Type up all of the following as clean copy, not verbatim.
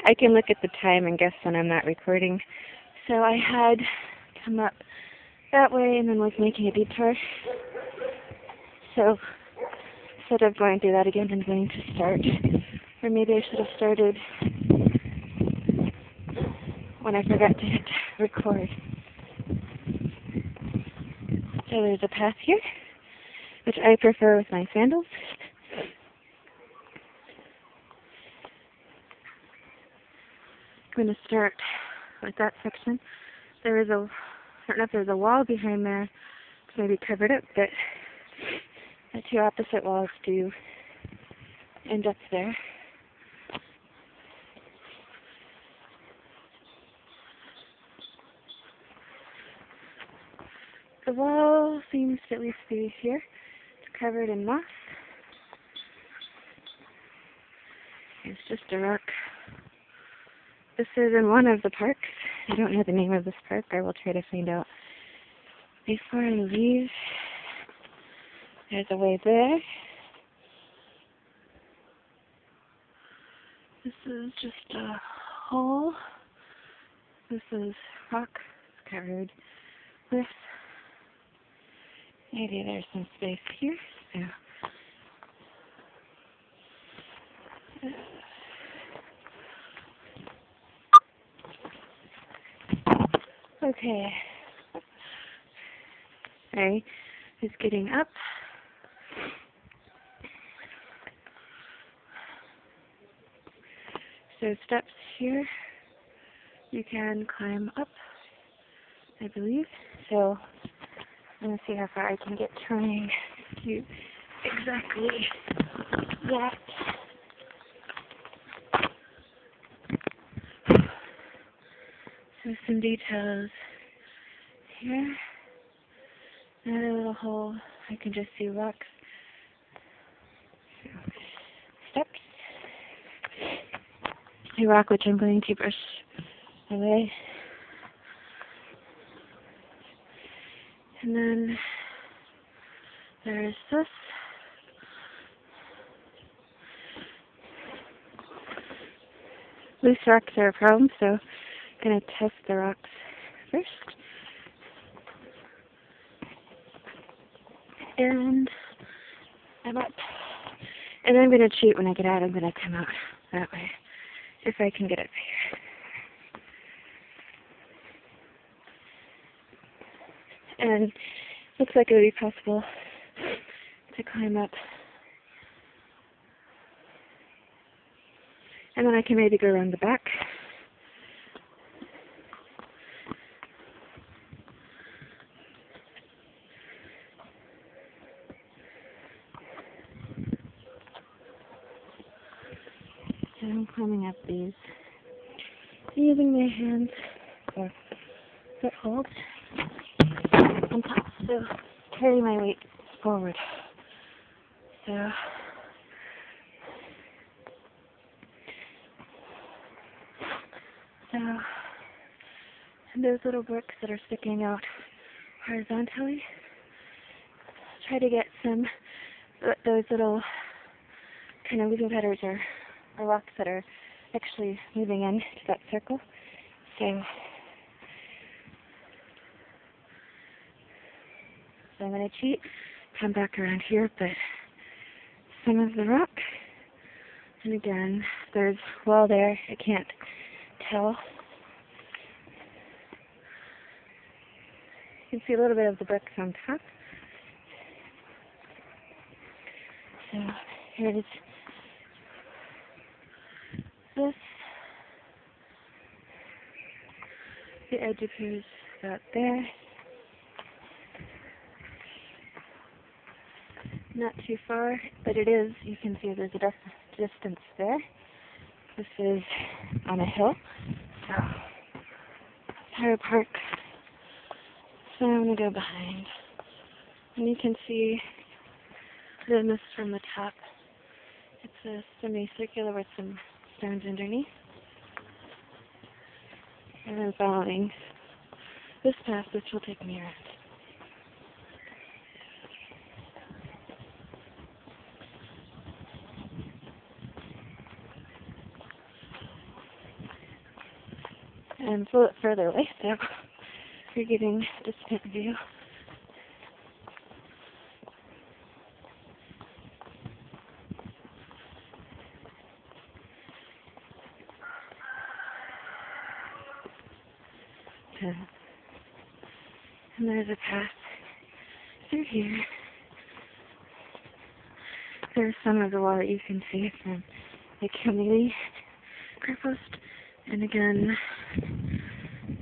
I can look at the time and guess when I'm not recording. So I had come up that way and then was making a detour. So instead of going through that again, I'm going to start. Or maybe I should have started when I forgot to hit record. So there's a path here, which I prefer with my sandals. I'm going to start with that section. There is a, I don't know if there's a wall behind there to maybe cover it up, but the two opposite walls do end up there. The wall seems to at least be here. It's covered in moss. It's just a rock. This is in one of the parks. I don't know the name of this park. I will try to find out before I leave. There's a way there. This is just a hole. This is rock covered with. Maybe there's some space here. So. Okay. I was getting up. So steps here. You can climb up, I believe. So I'm going to see how far I can get trying to do exactly that. So some details here. Another little hole. I can just see rocks. So, steps. A rock which I'm going to brush away. And then there's this. Loose rocks are a problem, so I'm going to test the rocks first. And I'm up. And I'm going to cheat when I get out. I'm going to come out that way, if I can get up here. And looks like it would be possible to climb up. And then I can maybe go around the back. So I'm climbing up these, using my hands for footholds on top to carry my weight forward. So and those little bricks that are sticking out horizontally, try to get some those little kind of moving patterns or rocks that are actually moving into that circle. So I'm going to cheat, come back around here, but some of the rock, and again, there's wall there, I can't tell. You can see a little bit of the bricks on top. So here's this. The edge appears about there. Not too far, but it is. You can see there's a distance there. This is on a hill. So, Higher Park. So I'm going to go behind. And you can see the mist from the top. It's a semicircular with some stones underneath. And then following this path, which will take me around. and it's a little further away, so you're getting a distant view. And there's a path through here. There's some of the wall that you can see from the community post. And again,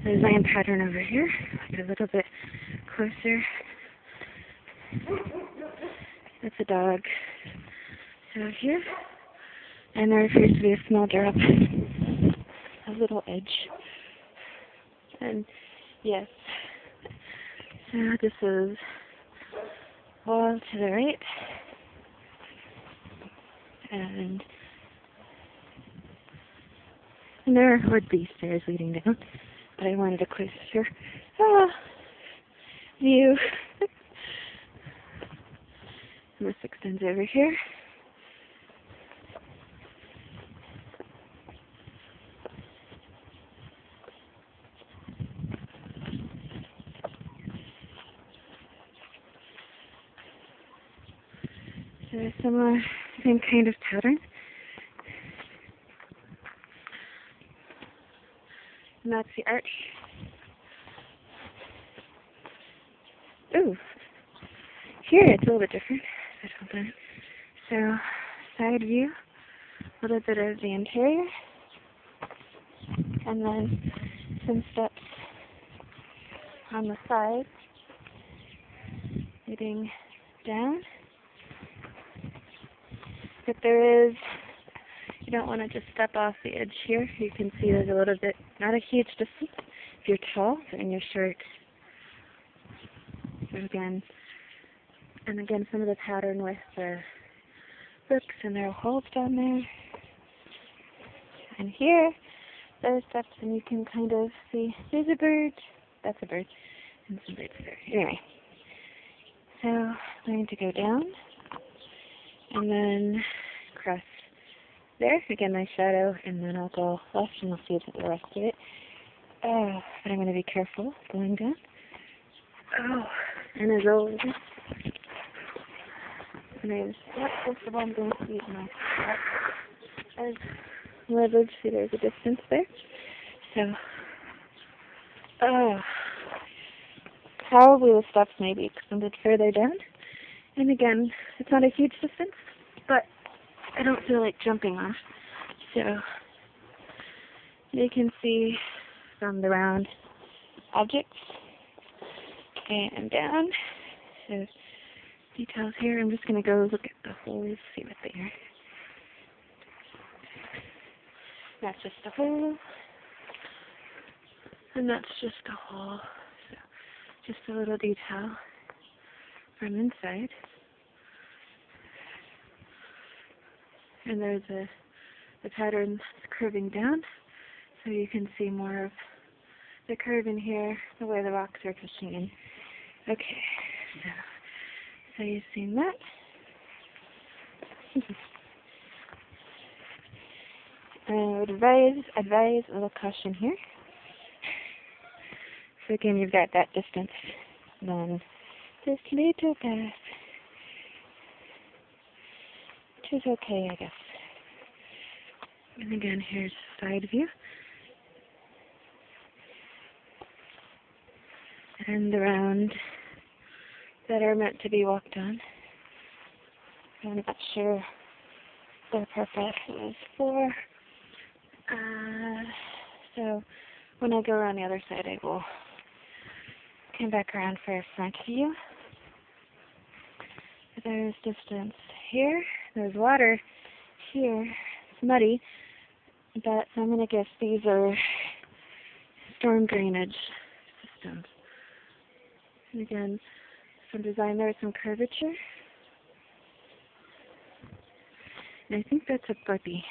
there's land pattern over here, like a little bit closer. That's a dog out here. And there appears to be a small drop, a little edge. And yes, so this is wall to the right. And there would be stairs leading down, but I wanted a closer view. And this extends over here. So similar, same kind of pattern. And that's the arch. Ooh, here it's a little bit different. Hold on. So, side view, a little bit of the interior, and then some steps on the side, leading down. But there is, you don't want to just step off the edge here. You can see there's a little bit, not a huge distance if you're tall, but in your shirt. And again, some of the pattern with the books, and there are holes down there. And here, there's steps, and you can kind of see, there's a bird, that's a bird, and some birds there. Anyway, so I'm going to go down, and then cross there, again my shadow, and then I'll go left, and we'll see the rest of it. But I'm going to be careful going down. Oh, and as always, there's first of all I'm going to use my as leverage. See, there's a distance there. So, probably the steps may be extended further down. And again, it's not a huge distance, but I don't feel like jumping off. So, you can see from the round objects and down. So, details here. I'm just going to go look at the holes, see what they are. That's just a hole. And that's just a hole. So, just a little detail from inside. And there's the pattern curving down, so you can see more of the curve in here, the way the rocks are pushing in. Okay, so you've seen that. I would advise a little caution here. So again, you've got that distance, then this little path, which is okay, I guess. And again, here's side view. And around that are meant to be walked on. I'm not sure the purpose is for. So when I go around the other side, I will come back around for a front view. There's distance here. There's water here. It's muddy, but I'm going to guess these are storm drainage systems. And again, some design there, some curvature. And I think that's a puppy.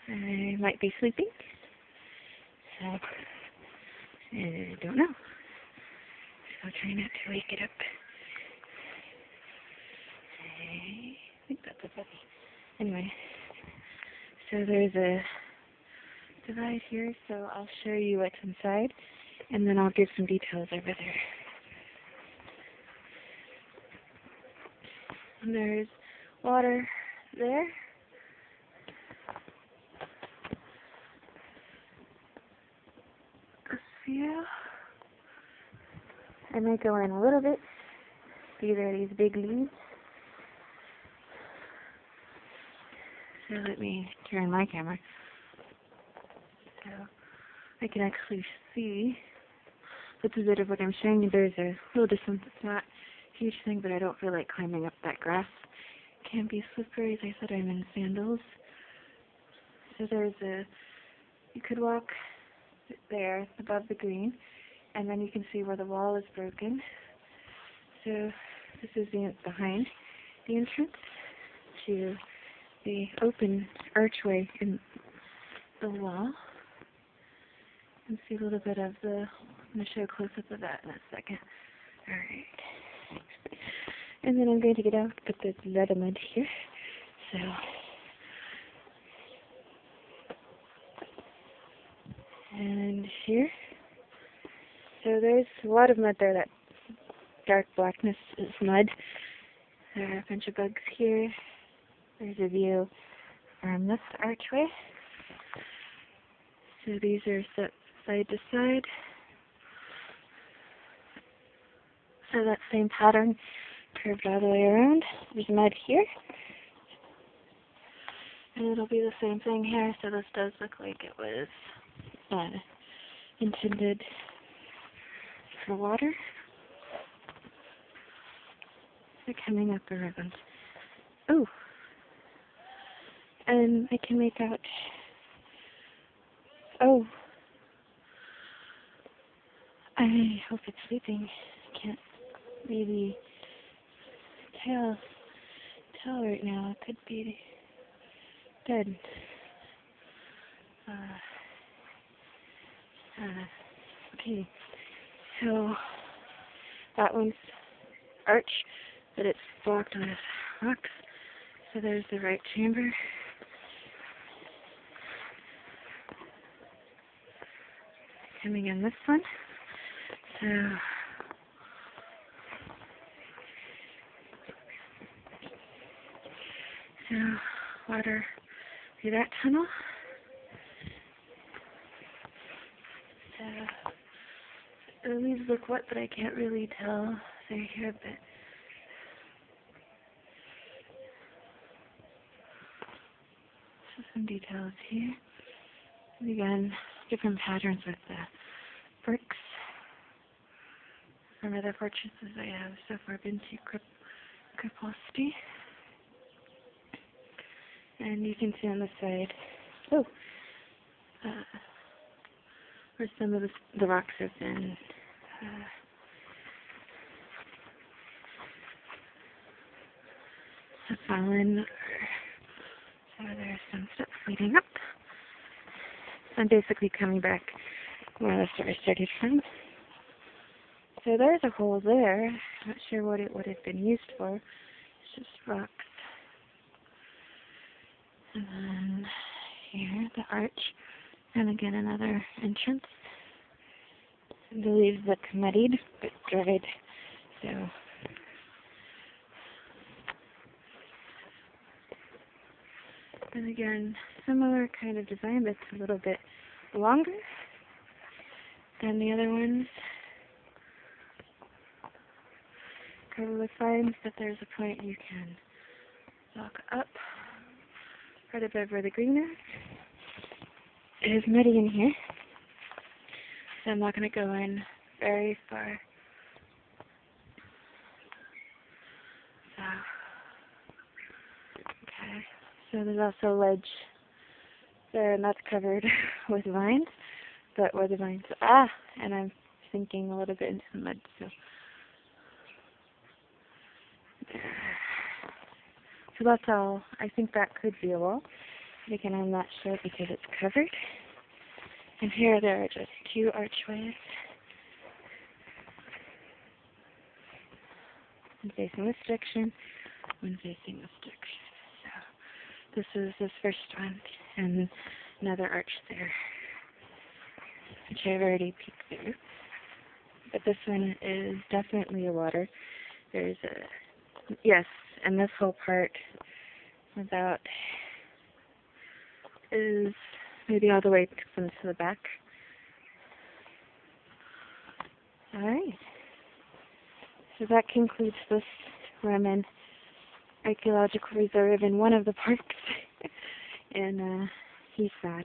I might be sleeping, so I don't know. So I'll try not to wake it up. I think that's a puppy. Anyway, so there's a divide here, so I'll show you what's inside, and then I'll give some details over there. And there's water there. A few. I might go in a little bit. These are these big leaves. So let me turn my camera so I can actually see. That's a bit of what I'm showing you. There's a little distance. It's not a huge thing, but I don't feel like climbing up that grass. It can be slippery. As I said, I'm in sandals. So you could walk there above the green, and then you can see where the wall is broken. So this is behind the entrance to the open archway in the wall. You can see a little bit of I'm going to show a close-up of that in a second. Alright. And then I'm going to get out with the sediment here. So, and here. So there's a lot of mud there. That dark blackness is mud. There are a bunch of bugs here. There's a view from this archway. So these are set side to side. So that same pattern curved all the way around. There's mud here. And it'll be the same thing here. So this does look like it was intended for water. They're coming up the ribbons. Oh! And I can make out... Oh! I hope it's sleeping. Can't really tell right now. It could be dead. Okay. So that one's arch, but it's blocked with rocks. So there's the right chamber. Coming in this one. So water through that tunnel. So the leaves look wet, but I can't really tell. They're here a bit. So some details here. And again, different patterns with the bricks. From other purchases I have so far been to Kriposti. And you can see on the side, where some of the rocks have been have fallen. So there's some steps leading up. I'm basically coming back where the story started from. So there's a hole there. Not sure what it would have been used for. It's just rocks. And then here, the arch. And again, another entrance. The leaves look muddied, but dried. So, and again, similar kind of design, but it's a little bit longer than the other ones. Covered with vines, but there's a point you can walk up right above where the green is. It is muddy in here, so I'm not going to go in very far. So, okay, so there's also a ledge there, and that's covered with vines, but where the vines, and I'm sinking a little bit into the mud, so. So that's all. I think that could be a wall. But again, I'm not sure because it's covered. And here there are just two archways. One facing this direction, one facing this direction. So this is this first one. And another arch there, which I've already peeked through. But this one is definitely a water. There's a, yes, and this whole part about is maybe all the way to the back. Alright. So that concludes this Roman Archaeological Reserve in one of the parks. And he's sad.